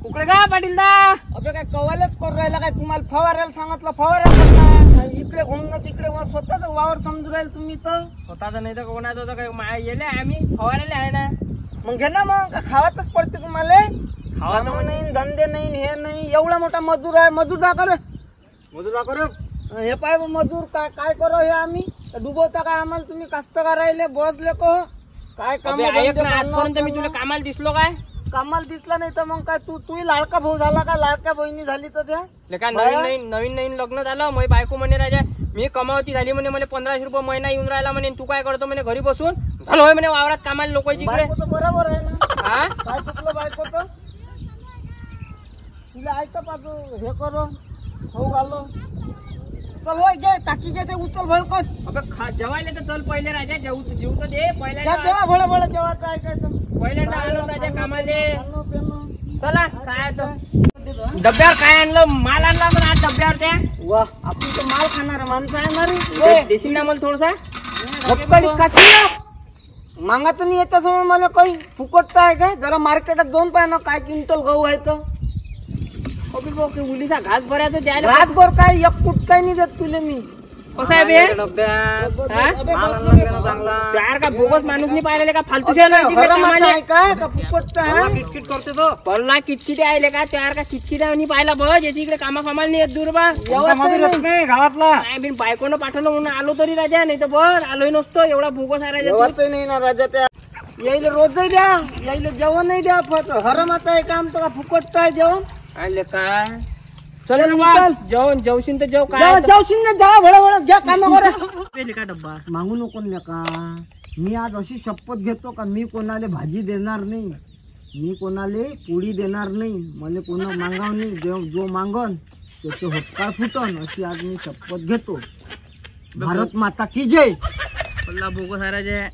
कुकडे का पाटील दा? अबे काय कवालेच करू राहिला काय? तुम्हाला फवारायला सांगितलं फवारायला इकडे घुमणं तिकडे स्वतःच वावर समजू राहील तुम्ही तर. स्वतःच नाही तर कोणाचं होतं काय येले आम्ही फवारायला आहे ना. मग घे ना मग खावातच पडते तुम्हाला. खावाचं कामं नाही धंदे नाही हे नाही. एवढा मोठा मजूर आहे. मजूर जा कर हे पाय मजूर काय काय करो हे आम्ही डुबवता काय आम्हाला तुम्ही कास्तकार राहिले बसले को काय काम आजपर्यंत मी तुला कामाला दिसलो काय? कामाला दिसला नाही तर मग काय तू लाडका भाऊ झाला का? लाडक्या बहिणी झाली तर त्या नवीन लग्न झालं. मग बायको म्हणे राजा मी कमावती झाली म्हणे मला 1500 रुपये महिना येऊन राहिला म्हणे. तू काय करतो म्हणे घरी बसून झालं होय म्हणे वावरात कामाला लोकांची. बरोबर आहे ना. हा काय चुकलं बायको तर तिला ऐकतं पाहतो हे करो हो घालो. चल होय घे टाकी घे ते उचल भळकन. अबे जेवायला तर चल पहिले राजा जेवू तर दे पहिल्यांदा. जेव्हा भळ जेव्हा ऐकायचं पहिल्यांदा आलो राजा कामाले. चला काय डब्यावर काय आणलं? माल आणला पण आज डब्यावर त्या. वा आपण तर माल खाणार माणसं आहे ना रे. देशील ना मला थोडसा मागाच नाही येत समोर मला काही फुकटता आहे काय? जरा मार्केटात जाऊन पाय ना काय क्विंटल गहू आहे तर. उलीचा घास भरायचं द्यायला घास भर काय एक कुट काय नाही देत तुले मी. कसं आहे बे? त्यार का बोगस माणूस नाही पाहिलेले का? फालतू आहे काय का फुकटता आहे? किटकिट करते तो पल्ला किटकिट आले का? त्यार का किटकिट नाही पाहिला बस याची इकडे कामाला नाही येत दूर बा गावातला नाही बायकोनं पाठवलं म्हणून आलो तरी राजा नाही तर बस आलोही नसतो. एवढा भोगस आहे नाही ना राजा. त्या यायला रोज द्या यायला जेवण नाही द्या हरमात आहे काम तर का फुकटता आहे जेवण आले का? चल जेवण जेवशील तर जेव काय जेवशील ना जा भळ घ्या काम का डब्बा मागू नको का? मी आज अशी शपथ घेतो का मी कोणाला भाजी देणार नाही. मी कोणाला पोळी देणार नाही. मला कोणा मागाव नाही. जो मागन त्याचे होटकार फुटन अशी आज मी शपथ घेतो. भारत माता की जय. पल्ला बोगस आहे राजा.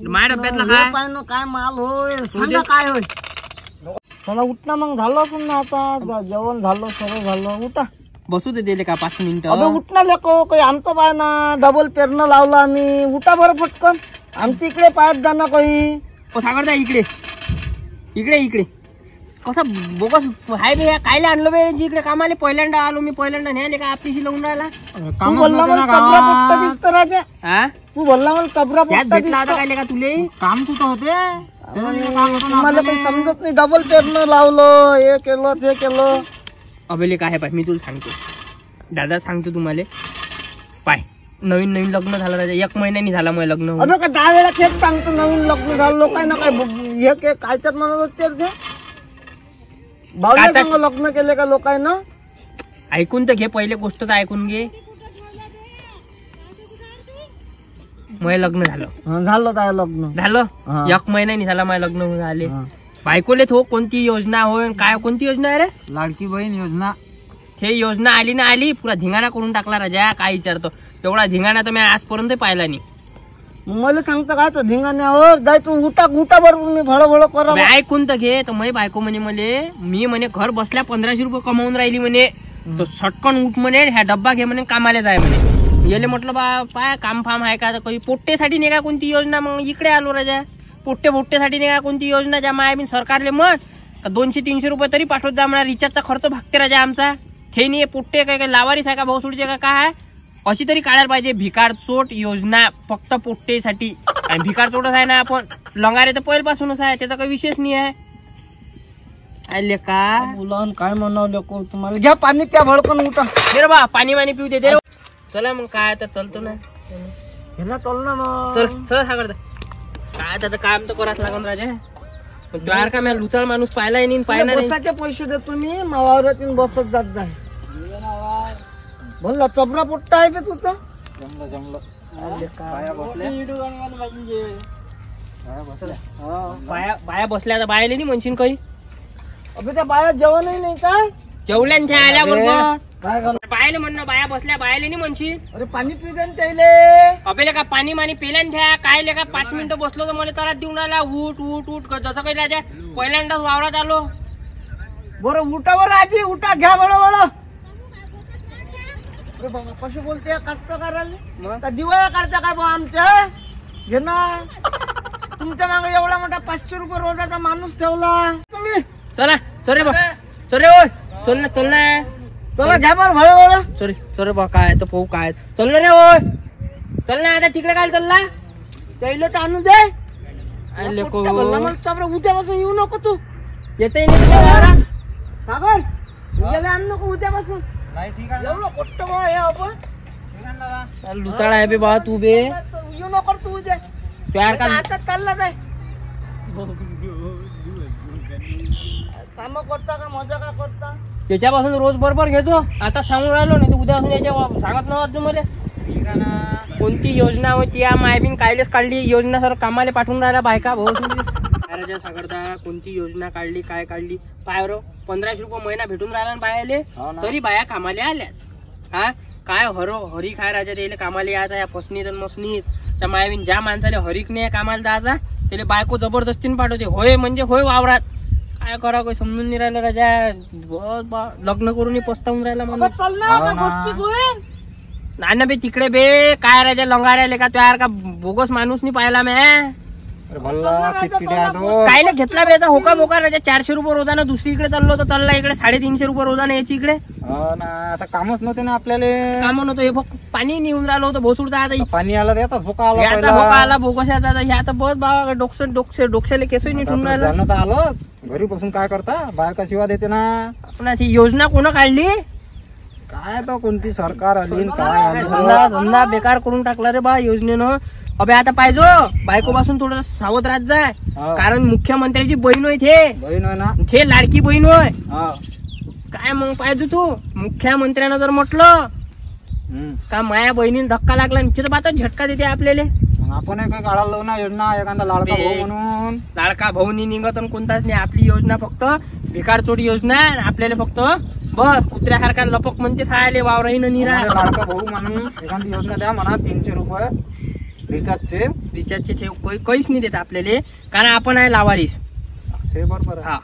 माझ्या डब्यातला काय माल होय सांगा काय होय. चला उठ ना मग झालं असेल ना आता जेवण झालं सर्व झालं. उठा बसू दे दिले का 5 मिनिटं. अबे उठ ना लेको काही आमचं पाय ना डबल पेरणं लावलं आम्ही. उठा बरं पटकन आमच्या इकडे पायात जाणं काही. सागर द्या इकडे इकडे इकडे कसा बोगस हाय बे. कायले आणलं बे इकडे कामाले? पहिल्यांदा आलो मी. पहिल्यांदा न्यायले का आपलीशी लावून राहिला? तू बोलला मला कबरा पोट्टा दिसतो राजा. हा तू बोलला मला कबरा पोट्टा दिसतो. कायले का तुले काम कुठं होते? मला काही समजत नाही. डबल पेरणं लावलं हे केलं ते केलं. अबेले काय पाय मी तुला सांगतो दादा सांगतो तुम्हाला पाय. नवीन लग्न झालं राजा. 1 महिन्यानी झाला मग लग्न. अबे का 10 वेळा तेच सांगतो नवीन लग्न झालं. लोकांना काय हे कायच्यात म्हणत होते ते बावल्या लग्न केले का लोकांना? ऐकून तर घे पहिले गोष्ट तर ऐकून घे. मग लग्न झालं काय लग्न झालं 1 महिन्यानी झाला माझं लग्न झाले. बायकोले तो कोणती योजना होय काय? कोणती योजना आहे रे? लाडकी बहीण योजना. ते योजना आली ना आली पुरा धिंगाणा करून टाकला राजा. काय विचारतो तेवढा धिंगाणा तर मी आजपर्यंत पाहिला नाही. मला सांगतो काय तो धिंगाण्यावर जाय तू उठा बरोबर मी भळ करा. ऐकून तर घे. तर मै बायको म्हणे मी म्हणे घर बसल्या 1500 रुपये कमावून राहिली म्हणे. तो सटकन उठ म्हणे ह्या डब्बा घे म्हणे कामाला जाय म्हणे. येले म्हटलं बा पाय काम फाम आहे का? काही पोट्टेसाठी नाही का कोणती योजना? मग इकडे आलो राजा. पोट्टेसाठी नाही का कोणती योजना? ज्या माय मी सरकारले म्हण 200-300 रुपये तरी पाठवत जा म्हणा. रिचार्जचा खर्च भागते राजा आमचा. हे नाही पोट्टे काय लावारीच आहे का भाऊसुडीचे का काय? अशी तरी काढायला पाहिजे भिकार चोट योजना फक्त पोट्टेसाठी. आणि भिकार चोटच आहे ना आपण. लंगारे तर पहिल्यापासूनच आहे त्याचा काही विशेष नाही आहे. आले का मुलांना काय म्हणावं लोक तुम्हाला? घ्या पाणी प्या भडकन उठा. दे रे बा पाणी पिऊ दे. दे चला मग काय आता चलतो ना. चल ना मग. चल सागर काय आता काम तर करावंच लागन राजा. द्वार का मी लुचाळ माणूस पाहिलाय नाही पाहिला नाही. बसाचे पैसे देतो मी मावावरातून बसत जात जाय. बोलला चबरा पोट्टा आहे बे तुझं. बाया बसल्या तर बायाले नाही म्हणशील काही. अबे त्या बाया जेवणही नाही काय? जेवल्यान आल्याबरोबर बायाले म्हणणं बाया बसल्या बायाले नाही म्हणशील. अरे पाणी पिऊ दे त्याले. अबे का पाणी पेल्यान ठ्या काय लेका 5 मिनिटं बसलो तर मला तरात देऊन राहिला. उठ जसं काही राजा पहिल्यांदाच वावरात आलो. बरं उठावर आजी उठा घ्या बळबळ. अरे बाबा कसे बोलते कास्तकाराला? दिवाळ्या काढता काय बा आमच्या? घे ना तुमच्या मागे एवढा मोठा 500 रुपये रोजाचा माणूस ठेवला तुम्ही. चला चल रे बा चल रे ओय चल ना चला घ्या बरं भळ चल चल बा काय तर पाहू काय चल ना रे ओय चल ना आता तिकडे काय चालला त्याला तर आणून दे आले को उद्यापासून येऊ नको तू येते वावरा कागल उद्याला आणू नको उद्यापासून एवढं पोट्ट बा हे आपण लुताळा आहे बे बा तू बे येऊ नको तू उद्या प्यार का आता चालला जाय काम करता का मजा का करता त्याच्यापासून रोज बरोबर घेतो आता सांगून राहिलो नाही तर उद्यापासून याच्या सांगत नव्हतं मला कोणती योजना होती या मायबीन कायलेच काढली योजना सर कामाला पाठवून राहिला बायका भाऊ राजा सागरदा कोणती योजना काढली काय काढली पायरो 1500 रुपये महिना भेटून राहिला बायाले तरी बाया कामाला आल्याच हा काय हरी खाय राजा त्याला कामाला यायचा या फसनीत आणि मसनीत त्या मायबीन ज्या माणसाला हरिक नाही कामाला जायचा त्याला बायको जबरदस्तीने पाठवते होय म्हणजे होय वावरात काय करा काही समजून नाही राहिलं राजा लग्न करून पस्तावून राहिला म्हणून चल ना का गोष्टी होईल ना बे तिकडे बे काय राजा लंगाऱ्याले का तयार का बोगस माणूस नाही पाहिला मी कायले घेतला बे होका बोका राजा 400 रुपये रोजानं दुसरीकडे चाललो तर चालला इकडे 350 रुपये रोजानं याची इकडे आता कामच नव्हते ना आपल्याला काम नव्हतं हे फक्त पाणी निघून राहिलं होतं भोसूडता आता पाणी आला याचाच भोका आला याचा भोका आला बोगस याचा हे आता बस बाबा डोक्याला केस नाही ठेवून राहिलं तर आलोच घरी बसून काय करता बायका शिवा देते ना आपण ती योजना कोण काढली काय तो कोणती सरकार आली काय धंदा बेकार करून टाकला रे बा योजनेनं अबे आता पाहिजो बायको पासून थोडं सावध राहत जाय कारण मुख्यमंत्र्याची बहीण होय बहीण होय ना ते लाडकी बहीण होय काय मग पाहिजे तू मुख्यमंत्र्यानं जर म्हटलं का माया बहिणीला धक्का लागला तिथं बात झटका देते आपल्याला आपण काय काढायला लावू ना योजना एखादा लाडका भाऊ म्हणून लाडका भाऊ नाही निघत कोणताच नाही आपली योजना फक्त बेकार चोरी योजना आपल्याला फक्त बस कुत्र्यासारखा लपक म्हणते खायले वावराही निरा लाडका भाऊ म्हणून एखादी योजना द्या म्हणा 300 रुपये रिचार्जचे ठेव काहीच नाही देत आपल्याला कारण आपण आहे लावारीस ते बरोबर हा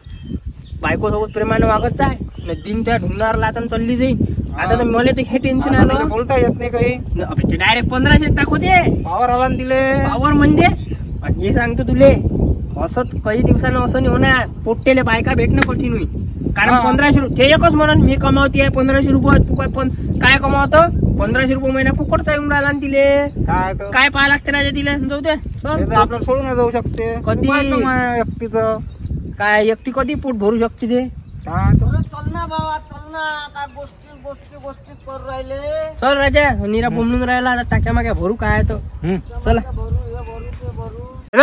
बायको सोबत प्रेमाने वागत जाय दिन त्या ढुंगणारला आता चालली जाईल आता तर मला तर हे टेन्शन आलं बोलता येत नाही काही डायरेक्ट 1500 दाखवते पावर आला दिले पावर म्हणजे हे सांगतो तुले असं काही दिवसानं असं नाही होणार पोट्टेले बायका भेटणं कठीण होईल कारण 1500 रुपये ते एकच म्हणून मी कमावते 1500 रुपये तू काय कमावतो 1500 रुपये महिना फुकटचा येऊन राहिला ना तिले काय पाहा लागते राजा तिला जाऊ दे आपल्याला सोडून जाऊ शकते कधी एकटीचं काय एकटी कधी पोट भरू शकते ते चल ना बाबा चल ना काय गोष्टी करू राहिले चल राजा नीरा बोंबलून राहिला आता टाक्या माग्या भरू काय तो चला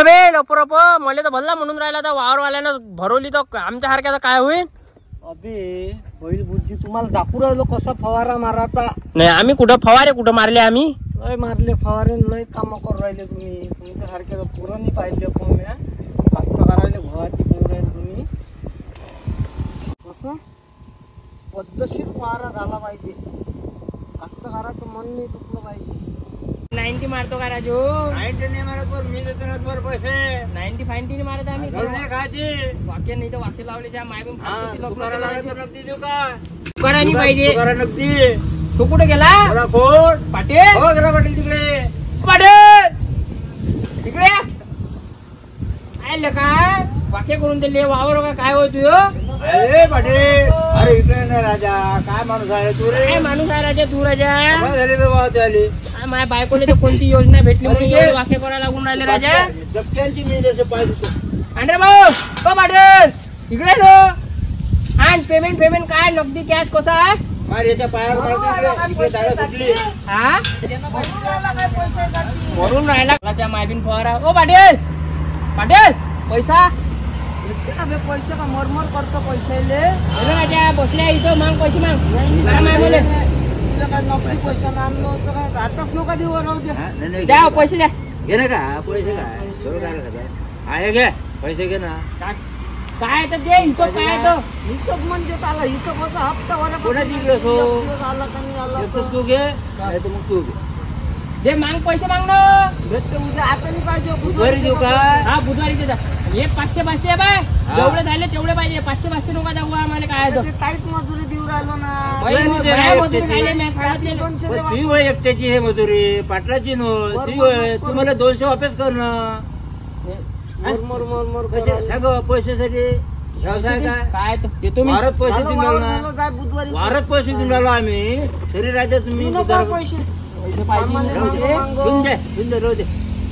बे लपर मला तर भल्ला म्हणून राहिला तर वावरवाल्यानं भरवली तर आमच्या सारख्याचं काय होईल अबे बैल बुद्धी तुम्हाला दाखवू राहिलो कसा फवारा मारायचा नाही आम्ही कुठं फवारे कुठं मारले आम्ही लय मारले फवारे लय काम करू राहिले तुम्ही तुमच्या सारख्या पुरं नाही पाहिले पण कास्तकारायला भावाची करू राहिले तुम्ही कसं पद्धतशीर फवारा झाला पाहिजे कास्तकाराचं मन नाही तुटलं पाहिजे 90 मारतो का राजू 90 नाही मारत पण मी देतो ना तुम्हाला पैसे 90 फाईंटी मारत आम्ही खायचे वाक्य नाही तर वाक्य लावले त्या मायबून नगदी देऊ का करायला पाहिजे नगदी तू कुठे गेला कोण पाटील हो गेला पाटील तिकडे पाटील तिकडे आले काय वाक्य करून दिले वावर का काय होय तू अरे पाटील अरे इकडे नाही राजा काय माणूस आहे तू रे काय माणूस आहे राजा तू राजा झाली बाबा झाली माझ्या बायकोने तर कोणती योजना भेटली म्हणून वाक्य करायला लागून राहिले राजा दबक्यांची मी जसे पाहिजे अरे भाऊ तो पाटील इकडे लो आणि पेमेंट काय नगदी कॅश कसा आहे याच्या पायावर सुटली हा वरून राहिला मायबीन फवारा ओ पाटील पैसा पैसे का मरमर करतो पैशाले राजा बसल्या इथं माग पैसे माग बोले नोकरी पैसा आणलो होतं काय आताच नका देऊ राहू द्या पैसे द्या घे ना का पैसे काय आहे घे पैसे घे ना काय तर दे हिशोब काय तो हिशोब म्हणजे आला हिशोब असा हप्ता वाला कोणाची इकडे सो आला का नाही आला तू घे नाही तर मग तू घे दे माग पैसे माग ना भेटते उद्या आता नाही पाहिजे बुधवारी देऊ का हा बुधवारी दे हे 500 बाय जेवढे झाले तेवढे पाहिजे 500 नका जाऊ आम्हाला काय काहीच मजुरी देऊ राहिलो ना एकट्याची हे मजुरी पाटलाची नव्हती तुम्हाला 200 वापस करणं मर कसे सगळं पैशासाठी व्यवसाय काय काय तर देतो मी. वारत पैसे झालं, देऊन वावर राहिलो झालं, ना. जाय बुधवारी वारत पैसे देऊन राहिलो आम्ही तरी राहते तुम्ही तू नको उधार- पैसे पैसे पाहिजे कामाला ना. राहू दे. मागो. देऊन दे, देऊन दे, राहू दे.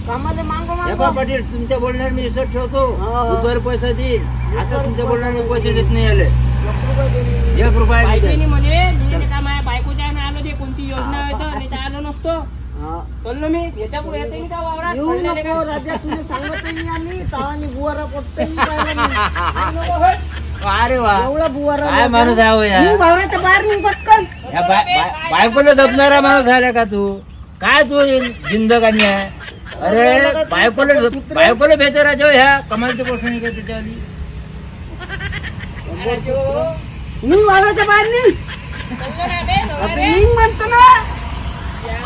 कामाला मागो हे पहा मागो पाटील तुमच्या बोलण्यावर मी विश्वास ठेवतो हा. बुधवारी पैसा देईल आता बुधवारी तुमच्या पैसा बोलण्यावर मी पैसे देईल. देत नाही आले 1 रुपया दे मी. 1 रुपया नाही बायकोनी द्यायला. म्हणे मी म्हणे का माझ्या बायकोच्या आहे ना आलो ते कोणती योजना आहे तर नाही तर आलो नसतो. हा. बोललो मी याच्या पुढे येते नाही का वावरात येऊ पडलेले नको का? राजा तुला सांगत नाही आम्ही तावानी बुवारा पडतोय मी पाहिलं मी. येऊ नको, होय. अरे वा एवढा बुवारा काय माणूस आहे हो या? निघ वावराच्या बाहेर निघ पटकन या बायकोला दबणारा माणूस आला का तू काय तू जिंदगानी आहे अरे बायकोला भेटे राजा ह्या कमालची गोष्ट नाही का त्याच्यावाली निघ वावराच्या बाहेर निघ बोललो ना बे, आता नवरा रे. निघ म्हणतो ना या.